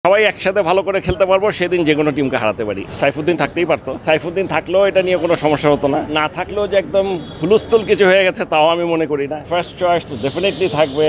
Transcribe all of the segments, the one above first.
সবাই একসাথে ভালো করে খেলতে পারবো, সেদিন যে কোনো টিমকে হারাতে পারি। সাইফুদ্দিন থাকতেই পারতো, সাইফুদ্দিন থাকলেও এটা নিয়ে কোনো সমস্যা হতো না, না থাকলেও যে একদম হুলস্থুল কিছু হয়ে গেছে তাও আমি মনে করি না। ফার্স্ট চয়েস ডেফিনেটলি থাকবে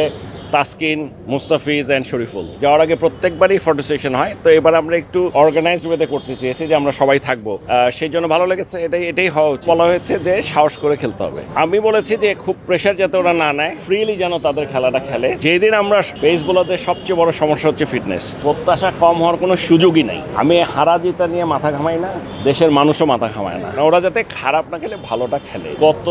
তাসকিন, মুস্তাফিজ অ্যান্ড শরীফুল। যাওয়ার আগে প্রত্যেকবারই ফটো সেশন হয়, তো এবার আমরা একটু অর্গানাইজড ওয়েতে করতে চেয়েছি যে আমরা সবাই থাকবো, সেই জন্য ভালো লেগেছে। এটাই হওয়া উচিত। বলা হয়েছে যে সাহস করে খেলতে হবে। আমি বলেছি যে খুব প্রেশার যাতে ওরা না নেয়, ফ্রিলি যেন তাদের খেলাটা খেলে। যেদিন আমরা পেস বোলারদের সবচেয়ে বড় সমস্যা হচ্ছে ফিটনেস, প্রত্যাশা কম হওয়ার কোনো সুযোগই নাই। আমি হারা জিতা নিয়ে মাথা ঘামাই না, দেশের মানুষও মাথা ঘামায় না। ওরা যাতে খারাপ না খেলে ভালোটা খেলে। গত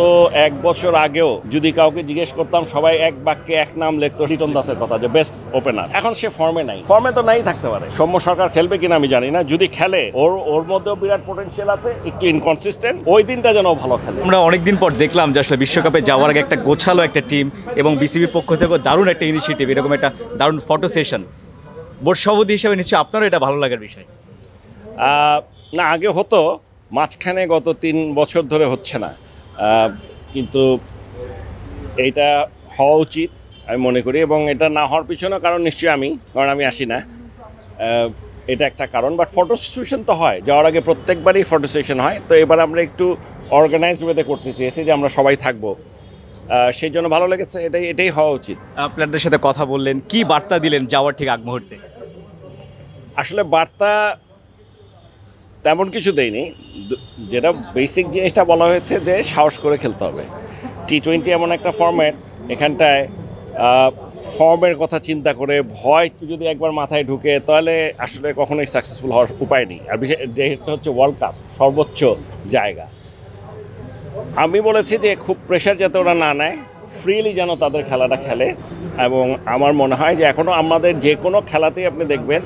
এক বছর আগেও যদি কাউকে জিজ্ঞেস করতাম, সবাই এক বাক্যে এক নাম লিখতো লিটন দাসের কথা, যে বেস্ট ওপেনার। এখন সে ফর্মে নাই, ফর্মে তো নাই থাকতে পারে। সৌম্য সরকার খেলবে কিনা আমি জানি না, যদি খেলে ওর মধ্যেও বিরাট পোটেনশিয়াল আছে, একটু ইনকনসিস্টেন্ট, ওই দিনটা যেন ভালো খেলে। আমরা অনেকদিন পর দেখলাম যে আসলে বিশ্বকাপে যাওয়ার আগে একটা গোছালো একটা টিম এবং বিসিবির পক্ষ থেকেও দারুণ একটা ইনিশিয়েটিভ, এরকম একটা দারুণ ফটো সেশন। বোর্ড সভাপতি হিসেবে নিশ্চয়ই আপনারও এটা ভালো লাগার বিষয়। না, আগে হতো, মাঝখানে গত 3 বছর ধরে হচ্ছে না, কিন্তু এইটা হওয়া উচিত আমি মনে করি। এবং এটা না হওয়ার পিছনে কারণ নিশ্চয়ই কারণ আমি আসি না, এটা একটা কারণ। বাট ফটো সেশন তো হয়, যাওয়ার আগে প্রত্যেকবারই ফটো সেশন হয়, তো এবার আমরা একটু অর্গানাইজড ওয়েতে করতে চেয়েছি যে আমরা সবাই থাকবো, সেই জন্য ভালো লেগেছে। এটাই হওয়া উচিত। প্লেয়ারদের সাথে কথা বললেন, কি বার্তা দিলেন যাওয়ার ঠিক আগ মুহূর্তে? আসলে বার্তা তেমন কিছু দেয়নি, যেটা বেসিক জিনিসটা বলা হয়েছে যে সাহস করে খেলতে হবে। T20 এমন একটা ফর্ম্যাট, এখানটায় ফর্মের কথা চিন্তা করে ভয় যদি একবার মাথায় ঢুকে, তাহলে আসলে কখনোই সাকসেসফুল হওয়ার উপায় নেই। আর বিশেষ যেটা হচ্ছে ওয়ার্ল্ড কাপ, সর্বোচ্চ জায়গা। আমি বলেছি যে খুব প্রেশার যাতে ওরা না নেয়, ফ্রিলি যেন তাদের খেলাটা খেলে। এবং আমার মনে হয় যে এখনও আমাদের যে কোনো খেলাতেই আপনি দেখবেন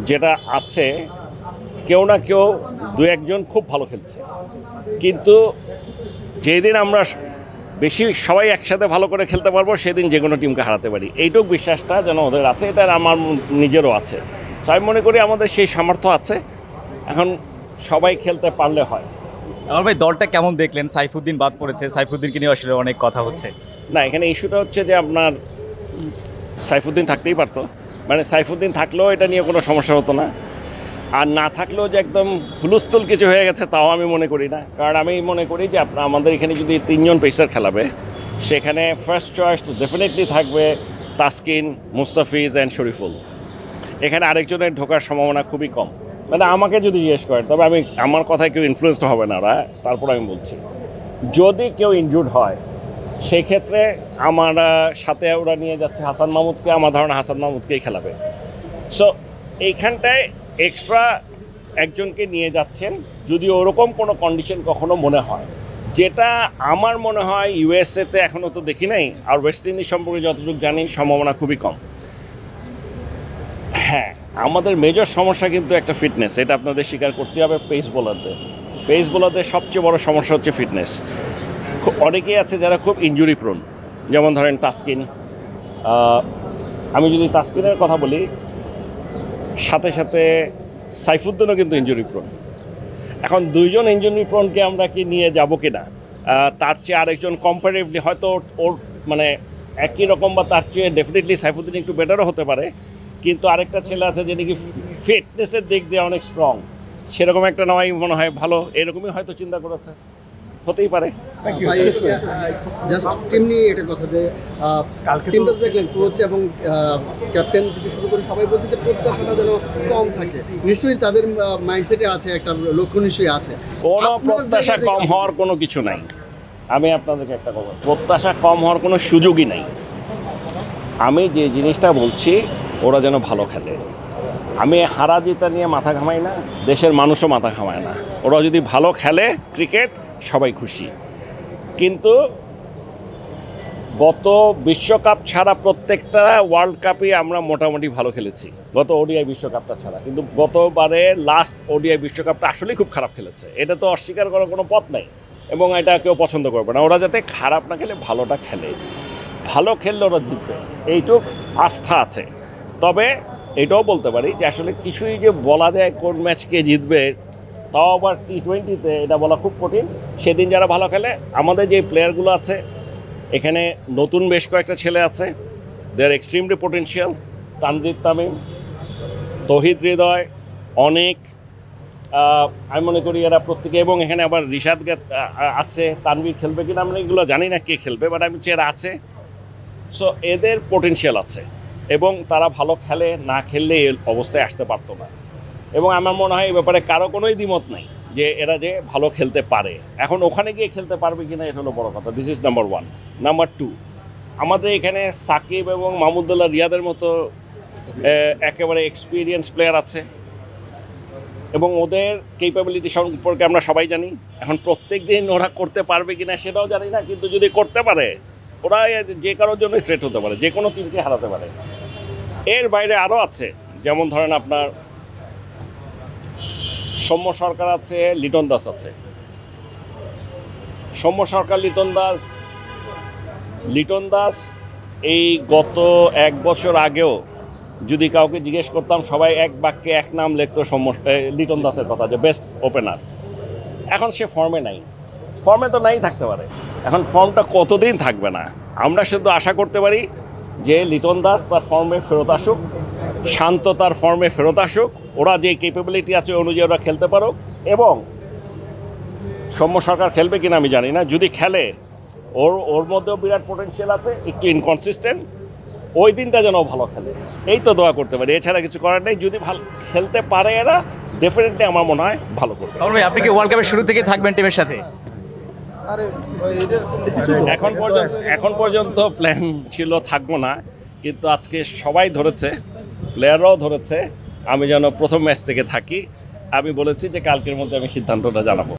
যেটা আছে, কেউ না কেউ 2-1 খুব ভালো খেলছে, কিন্তু যেদিন আমরা সবাই একসাথে ভালো করে খেলতে পারবো, সেদিন যে কোনো টিমকে হারাতে পারি। এইটুকু বিশ্বাসটা যেন ওদের আছে, এটা আমার নিজেরও আছে। তো আমি মনে করি আমাদের সেই সামর্থ্য আছে, এখন সবাই খেলতে পারলে হয়। আমার ভাই, দলটা কেমন দেখলেন? সাইফুদ্দিন বাদ পড়েছে, সাইফুদ্দিনকে নিয়ে আসলে অনেক কথা হচ্ছে। না, এখানে ইস্যুটা হচ্ছে যে আপনার সাইফুদ্দিন থাকতেই পারতো, মানে সাইফুদ্দিন থাকলেও এটা নিয়ে কোনো সমস্যা হতো না, আর না থাকলেও যে একদম হুলস্থুল কিছু হয়ে গেছে তাও আমি মনে করি না। কারণ আমি মনে করি যে আমাদের এখানে যদি 3 জন পেসার খেলাবে, সেখানে ফার্স্ট চয়েস ডেফিনেটলি থাকবে তাসকিন, মুস্তাফিজ অ্যান্ড শরীফুল। এখানে আরেকজনের ঢোকার সম্ভাবনা খুবই কম। মানে আমাকে যদি জিজ্ঞেস করেন, তবে আমার কথায় কেউ ইনফ্লুয়েসড হবে না ওরা, তারপর আমি বলছি যদি কেউ ইনজুর্ড হয়, সেক্ষেত্রে আমার সাথে ওরা নিয়ে যাচ্ছে হাসান মাহমুদকে, আমার ধারণা হাসান মাহমুদকেই খেলাবে। সো এইখানটায় এক্সট্রা একজনকে নিয়ে যাচ্ছেন যদি ওরকম কোনো কন্ডিশন কখনো মনে হয়, যেটা আমার মনে হয় ইউএসএতে এখনও তো দেখি নাই, আর ওয়েস্ট ইন্ডিজ সম্পর্কে যতটুকু জানি সম্ভাবনা খুবই কম। হ্যাঁ, আমাদের মেজর সমস্যা কিন্তু একটা ফিটনেস, এটা আপনাদের স্বীকার করতে হবে। পেস বোলারদের সবচেয়ে বড় সমস্যা হচ্ছে ফিটনেস। অনেকেই আছে যারা খুব ইনজুরি প্রোন, যেমন ধরেন তাসকিন। আমি যদি তাসকিনের কথা বলি, সাথে সাথে সাইফুদ্দিনও কিন্তু ইনজুরি প্রোন। এখন 2 জন ইনজুরি প্রোনকে আমরা কি নিয়ে যাব কি না, তার চেয়ে আরেকজন কম্পারেটিভলি হয়তো ওর মানে একই রকম বা তার চেয়ে ডেফিনেটলি সাইফুদ্দিন একটু বেটারও হতে পারে, কিন্তু আরেকটা ছেলে আছে যে নাকি ফিটনেসের দিক দিয়ে অনেক স্ট্রং, সেরকম একটা নেওয়াই মনে হয় ভালো। এরকমই হয়তো চিন্তা করেছে, হতেই পারে। জাস্ট টিম নিয়ে এটা কথা যে টিমটা দেখলেন, কোচ এবং ক্যাপ্টেন থেকে শুরু করে সবাই বলছে যে প্রত্যাশাটা যেন কম থাকে। নিশ্চয়ই তাদের মাইন্ডসেটে আছে, একটা লক্ষ্য নিশ্চয়ই আছে। কোনো প্রত্যাশা কম হওয়ার কোনো কিছু নাই। আমি আপনাদেরকে একটা কথা, প্রত্যাশা কম হওয়ার কোনো সুযোগই নাই। আমি যে জিনিসটা বলছি, ওরা যেন ভালো খেলে। আমি হারা জিতা নিয়ে মাথা ঘামাই না, দেশের মানুষও মাথা ঘামায় না। ওরা যদি ভালো খেলে ক্রিকেট, সবাই খুশি। কিন্তু গত বিশ্বকাপ ছাড়া প্রত্যেকটা ওয়ার্ল্ড কাপই আমরা মোটামুটি ভালো খেলেছি, গত ওডিআই বিশ্বকাপটা ছাড়া। কিন্তু গতবারে লাস্ট ওডিআই বিশ্বকাপটা আসলেই খুব খারাপ খেলেছে, এটা তো অস্বীকার করার কোনো পথ নেই, এবং এটা কেউ পছন্দ করবে না। ওরা যাতে খারাপ না খেলে ভালোটা খেলে, ভালো খেললে ওরা জিতবে, এইটুক আস্থা আছে। তবে এটাও বলতে পারি যে আসলে কিছুই যে বলা যায় কোন ম্যাচ কে জিতবে, তাও আবার T20-তে এটা বলা খুব কঠিন। সেদিন যারা ভালো খেলে, আমাদের যে প্লেয়ারগুলো আছে এখানে, নতুন বেশ কয়েকটা ছেলে আছে, they are extremely potential. Tanzid Tamim, Towhid Hridoy, অনেক, আমি মনে করি এরা প্রত্যেকে, এবং এখানে আবার রিশাদ আছে, তানভীর খেলবে কিনা আমি এগুলো জানি না কে খেলবে, বাট আমি চেয়ে আছে। সো এদের পোটেনশিয়াল আছে এবং তারা ভালো খেলে, না খেললে এই অবস্থায় আসতে পারতো না। এবং আমার মনে হয় এই ব্যাপারে কারো কোনোই দ্বিমত নাই যে এরা যে ভালো খেলতে পারে। এখন ওখানে গিয়ে খেলতে পারবে কিনা এটা হলো বড় কথা। This is number 1। নাম্বার 2, আমাদের এখানে সাকিব এবং মাহমুদুল্লাহ রিয়াদের মতো একেবারে এক্সপিরিয়েন্স প্লেয়ার আছে এবং ওদের ক্যাপাবিলিটি সম্পর্কে আমরা সবাই জানি। এখন প্রত্যেক দিন ওরা করতে পারবে কিনা সেটাও জানি না, কিন্তু যদি করতে পারে ওরা যে কারোর জন্য থ্রেট হতে পারে, যে কোনো টিমকে হারাতে পারে। এর বাইরে আরও আছে, যেমন ধরেন আপনার সৌম্য সরকার আছে, লিটন দাস আছে। সৌম্য সরকার, লিটন দাস এই গত 1 বছর আগেও যদি কাউকে জিজ্ঞেস করতাম সবাই এক বাক্যে এক নাম লিখতো লিটন দাসের কথা, যে বেস্ট ওপেনার। এখন সে ফর্মে নাই, ফর্মে তো নাই থাকতে পারে, এখন ফর্মটা কতদিন থাকবে না। আমরা শুধু আশা করতে পারি যে লিটন দাস তার ফর্মে ফেরত আসুক, শান্ত তার ফর্মে ফেরত আসুক, ওরা যে ক্যাপাবিলিটি আছে অনুযায়ী ওরা খেলতে পারুক। এবং সৌম্য সরকার খেলবে কিনা আমি জানি না, যদি খেলে ওর মধ্যেও বিরাট পোটেনশিয়াল আছে, একটু ইনকনসিস্টেন্ট, ওই দিনটা যেন ভালো খেলে, এই তো দোয়া করতে পারি, এছাড়া কিছু করার নেই। যদি ভালো খেলতে পারে এরা, ডেফিনেটলি আমার মনে হয় ভালো করবে। ভাই আপনি কি ওয়ার্ল্ড কাপের শুরু থেকে থাকবেন টিমের সাথে? এখন পর্যন্ত প্ল্যান ছিল থাকবো না, কিন্তু আজকে সবাই ধরেছে, প্লেয়াররাও ধরেছে আমি যেন প্রথম ম্যাচ থেকে থাকি। আমি বলেছি যে কালকের মধ্যে আমি সিদ্ধান্তটা জানাবো।